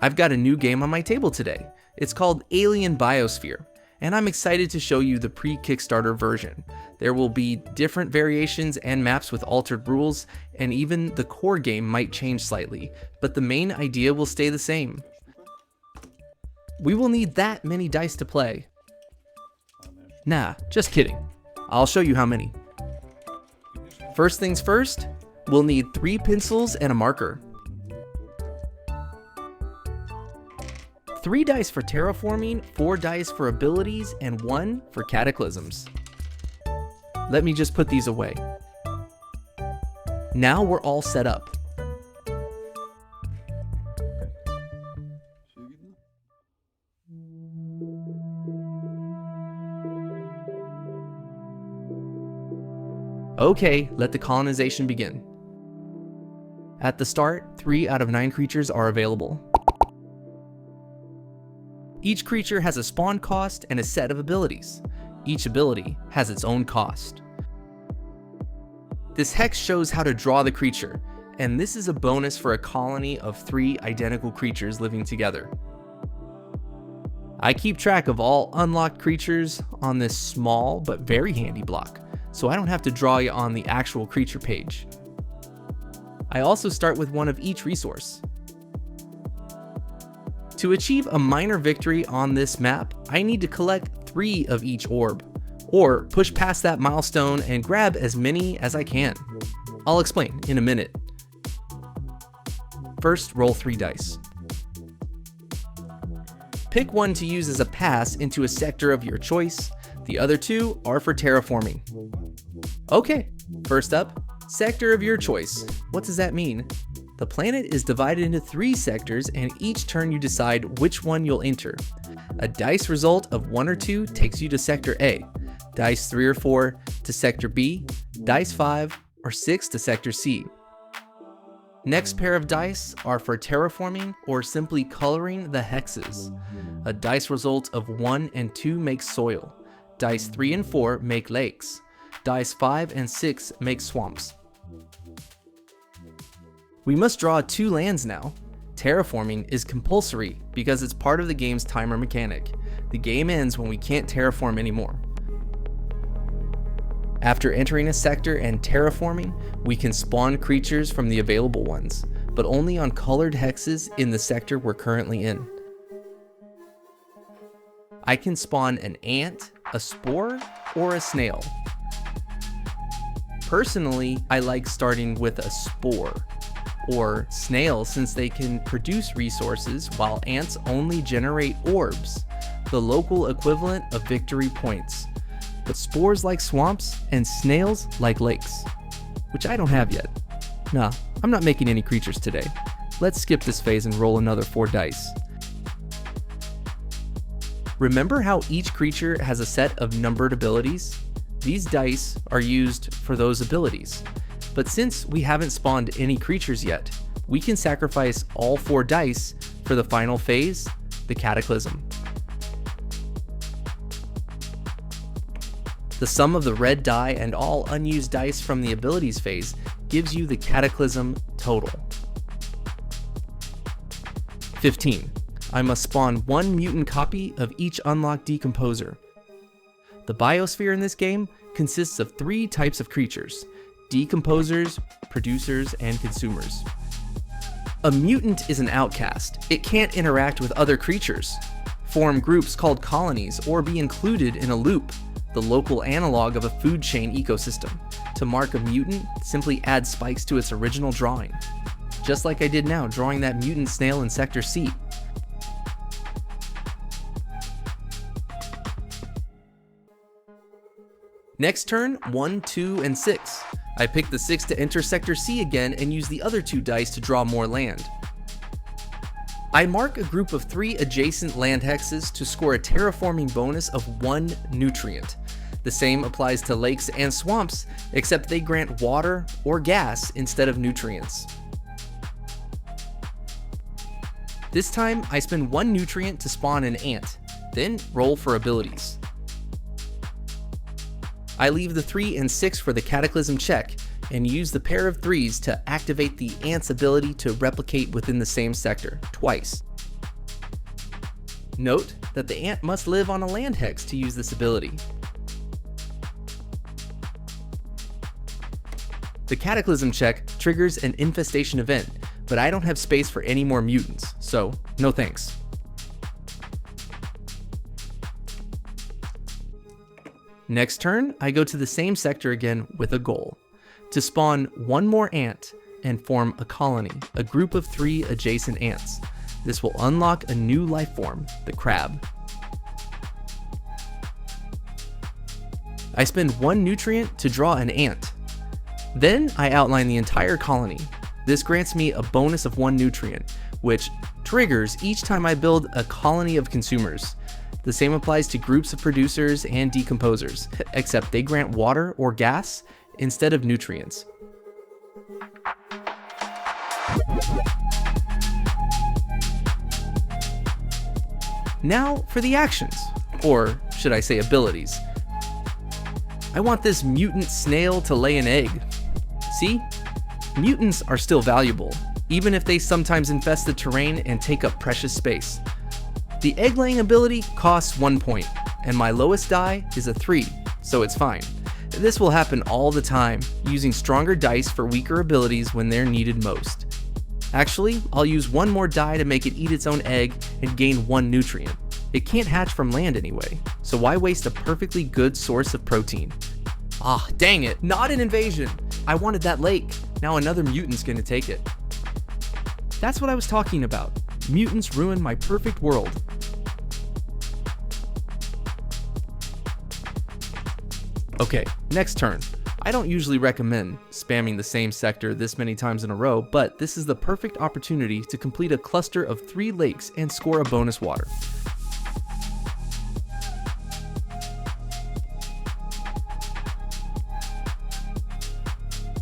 I've got a new game on my table today. It's called Alien Biosphere, and I'm excited to show you the pre-Kickstarter version. There will be different variations and maps with altered rules, and even the core game might change slightly, but the main idea will stay the same. We will need that many dice to play. Nah, just kidding. I'll show you how many. First things first, we'll need 3 pencils and a marker. 3 dice for terraforming, 4 dice for abilities, and 1 for cataclysms. Let me just put these away. Now we're all set up. Okay, let the colonization begin. At the start, 3 out of 9 creatures are available. Each creature has a spawn cost and a set of abilities. Each ability has its own cost. This hex shows how to draw the creature, and this is a bonus for a colony of 3 identical creatures living together. I keep track of all unlocked creatures on this small but very handy block, so I don't have to draw you on the actual creature page. I also start with 1 of each resource. To achieve a minor victory on this map, I need to collect 3 of each orb, or push past that milestone and grab as many as I can. I'll explain in a minute. First, roll 3 dice. Pick 1 to use as a pass into a sector of your choice. The other 2 are for terraforming. Okay, first up, sector of your choice. What does that mean? The planet is divided into 3 sectors, and each turn you decide which one you'll enter. A dice result of 1 or 2 takes you to sector A, dice 3 or 4 to sector B, dice 5 or 6 to sector C. Next pair of dice are for terraforming or simply coloring the hexes. A dice result of 1 and 2 makes soil, dice 3 and 4 make lakes, dice 5 and 6 make swamps. We must draw 2 lands now. Terraforming is compulsory because it's part of the game's timer mechanic. The game ends when we can't terraform anymore. After entering a sector and terraforming, we can spawn creatures from the available ones, but only on colored hexes in the sector we're currently in. I can spawn an ant, a spore, or a snail. Personally, I like starting with a spore, or snail, since they can produce resources while ants only generate orbs, the local equivalent of victory points. But spores like swamps and snails like lakes, which I don't have yet. Nah, I'm not making any creatures today. Let's skip this phase and roll another 4 dice. Remember how each creature has a set of numbered abilities? These dice are used for those abilities. But since we haven't spawned any creatures yet, we can sacrifice all 4 dice for the final phase, the cataclysm. The sum of the red die and all unused dice from the abilities phase gives you the cataclysm total. 15. I must spawn 1 mutant copy of each unlocked decomposer. The biosphere in this game consists of 3 types of creatures: decomposers, producers, and consumers. A mutant is an outcast. It can't interact with other creatures, form groups called colonies, or be included in a loop, the local analog of a food chain ecosystem. To mark a mutant, simply add spikes to its original drawing. Just like I did now, drawing that mutant snail in Sector C. Next turn, 1, 2, and 6. I pick the 6 to enter Sector C again and use the other 2 dice to draw more land. I mark a group of 3 adjacent land hexes to score a terraforming bonus of 1 nutrient. The same applies to lakes and swamps, except they grant water or gas instead of nutrients. This time, I spend 1 nutrient to spawn an ant, then roll for abilities. I leave the 3 and 6 for the cataclysm check, and use the pair of 3s to activate the ant's ability to replicate within the same sector, twice. Note that the ant must live on a land hex to use this ability. The cataclysm check triggers an infestation event, but I don't have space for any more mutants, so no thanks. Next turn, I go to the same sector again with a goal: to spawn one more ant and form a colony, a group of 3 adjacent ants. This will unlock a new life form, the crab. I spend 1 nutrient to draw an ant. Then I outline the entire colony. This grants me a bonus of 1 nutrient, which triggers each time I build a colony of consumers. The same applies to groups of producers and decomposers, except they grant water or gas instead of nutrients. Now for the actions, or should I say abilities. I want this mutant snail to lay an egg. See? Mutants are still valuable, even if they sometimes infest the terrain and take up precious space. The egg laying ability costs 1 point, and my lowest die is a 3, so it's fine. This will happen all the time, using stronger dice for weaker abilities when they're needed most. Actually, I'll use 1 more die to make it eat its own egg and gain 1 nutrient. It can't hatch from land anyway, so why waste a perfectly good source of protein? Ah, dang it, not an invasion! I wanted that lake, now another mutant's gonna take it. That's what I was talking about. Mutants ruined my perfect world. Okay, next turn. I don't usually recommend spamming the same sector this many times in a row, but this is the perfect opportunity to complete a cluster of 3 lakes and score a bonus water.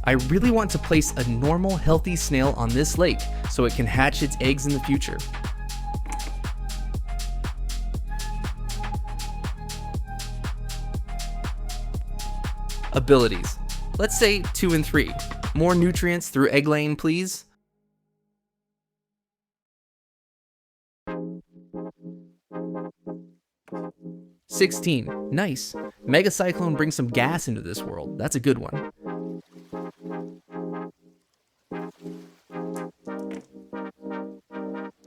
I really want to place a normal, healthy snail on this lake so it can hatch its eggs in the future. Abilities. Let's say 2 and 3. More nutrients through egg laying, please. "16. Nice. Mega Cyclone brings some gas into this world. That's a good one.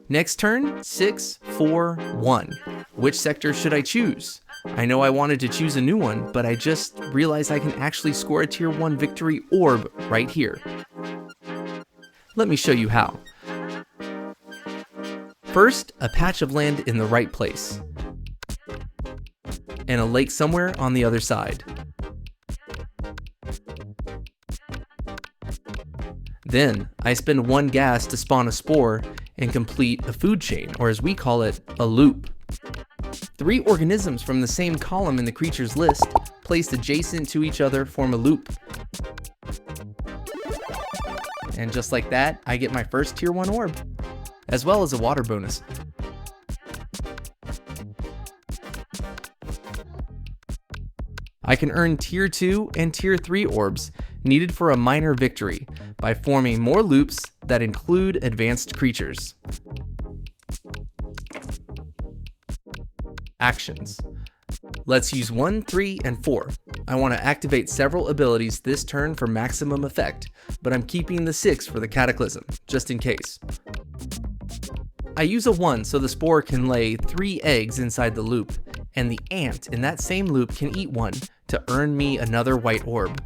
Next turn, 6, 4, 1. Which sector should I choose? I know I wanted to choose a new one, but I just realized I can actually score a tier 1 victory orb right here. Let me show you how. First, a patch of land in the right place, and a lake somewhere on the other side. Then, I spend 1 gas to spawn a spore and complete a food chain, or as we call it, a loop. 3 organisms from the same column in the creature's list, placed adjacent to each other, form a loop. And just like that, I get my first tier 1 orb, as well as a water bonus. I can earn tier 2 and tier 3 orbs needed for a minor victory by forming more loops that include advanced creatures. Actions. Let's use 1, 3, and 4. I want to activate several abilities this turn for maximum effect, but I'm keeping the 6 for the cataclysm, just in case. I use a 1 so the spore can lay 3 eggs inside the loop, and the ant in that same loop can eat 1 to earn me another white orb.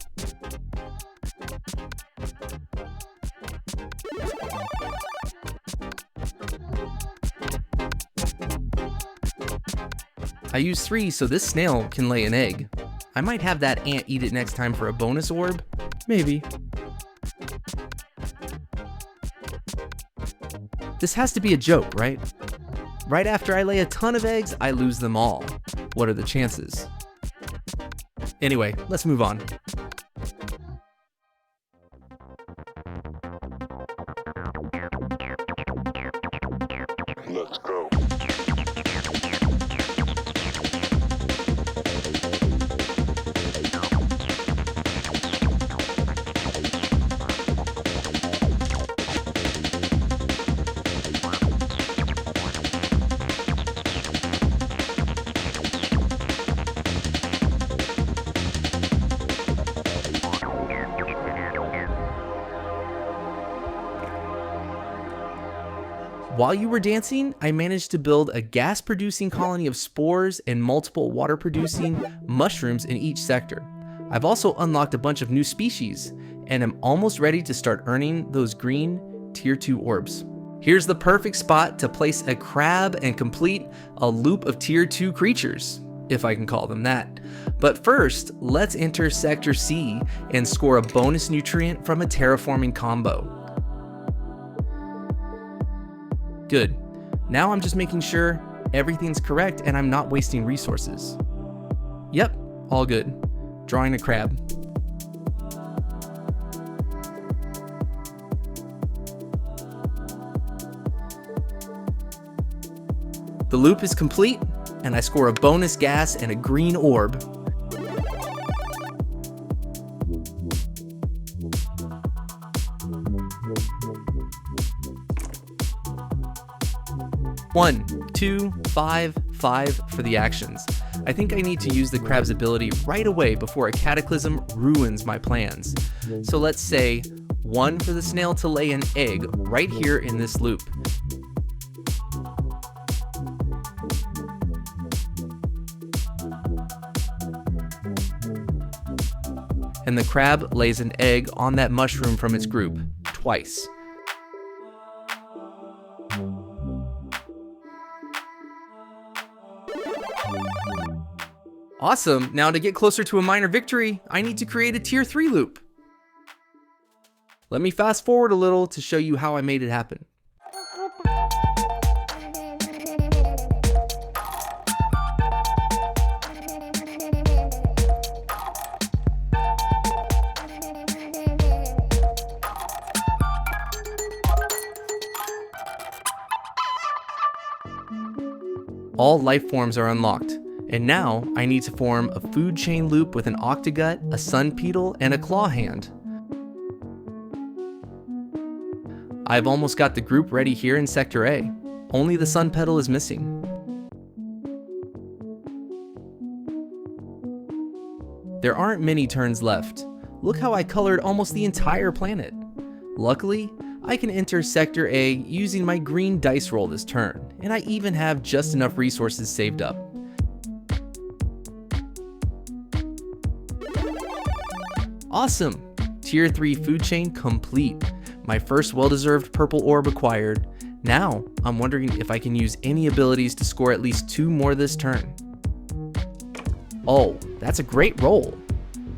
I use 3 so this snail can lay an egg. I might have that ant eat it next time for a bonus orb. Maybe. This has to be a joke, right? Right after I lay a ton of eggs, I lose them all. What are the chances? Anyway, let's move on. Let's go. While you were dancing, I managed to build a gas-producing colony of spores and multiple water-producing mushrooms in each sector. I've also unlocked a bunch of new species, and am almost ready to start earning those green tier 2 orbs. Here's the perfect spot to place a crab and complete a loop of tier 2 creatures, if I can call them that. But first, let's enter Sector C and score a bonus nutrient from a terraforming combo. Good. Now I'm just making sure everything's correct and I'm not wasting resources. Yep, all good. Drawing a crab. The loop is complete, and I score a bonus gas and a green orb. One, two, five for the actions. I think I need to use the crab's ability right away before a cataclysm ruins my plans. So let's say 1 for the snail to lay an egg right here in this loop. And the crab lays an egg on that mushroom from its group, twice. Awesome, now to get closer to a minor victory, I need to create a tier 3 loop. Let me fast forward a little to show you how I made it happen. All life forms are unlocked, and now I need to form a food chain loop with an octogut, a sun beetle, and a claw hand. I've almost got the group ready here in Sector A, only the sun petal is missing. There aren't many turns left. Look how I colored almost the entire planet. Luckily, I can enter Sector A using my green dice roll this turn, and I even have just enough resources saved up. Awesome! Tier 3 food chain complete. My first well-deserved purple orb acquired. Now, I'm wondering if I can use any abilities to score at least 2 more this turn. Oh, that's a great roll!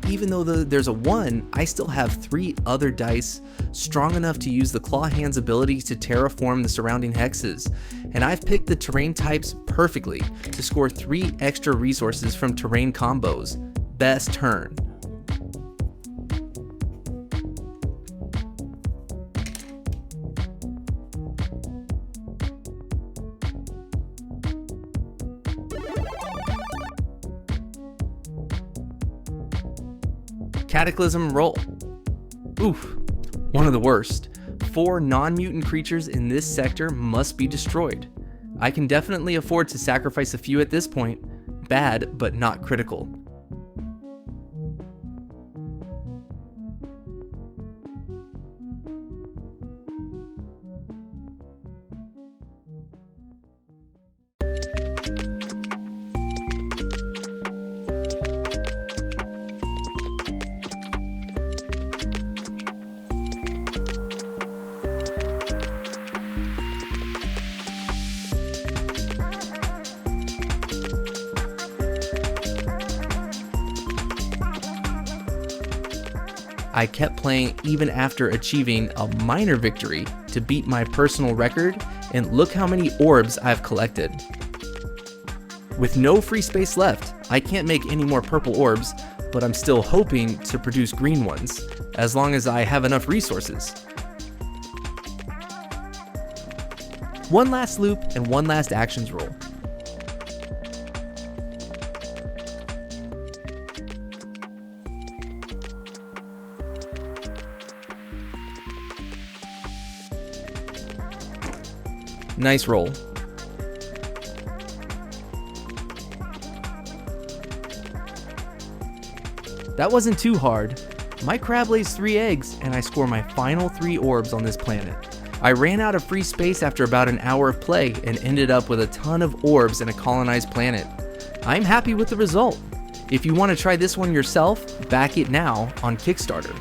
Even though there's a 1, I still have 3 other dice strong enough to use the claw hand's ability to terraform the surrounding hexes, and I've picked the terrain types perfectly to score 3 extra resources from terrain combos. Best turn. Cataclysm roll. Oof, one of the worst. 4 non-mutant creatures in this sector must be destroyed. I can definitely afford to sacrifice a few at this point. Bad, but not critical. I kept playing even after achieving a minor victory to beat my personal record, and look how many orbs I've collected. With no free space left, I can't make any more purple orbs, but I'm still hoping to produce green ones, as long as I have enough resources. One last loop and one last actions roll. Nice roll. That wasn't too hard. My crab lays 3 eggs and I score my final 3 orbs on this planet. I ran out of free space after about an hour of play and ended up with a ton of orbs and a colonized planet. I'm happy with the result. If you want to try this one yourself, back it now on Kickstarter.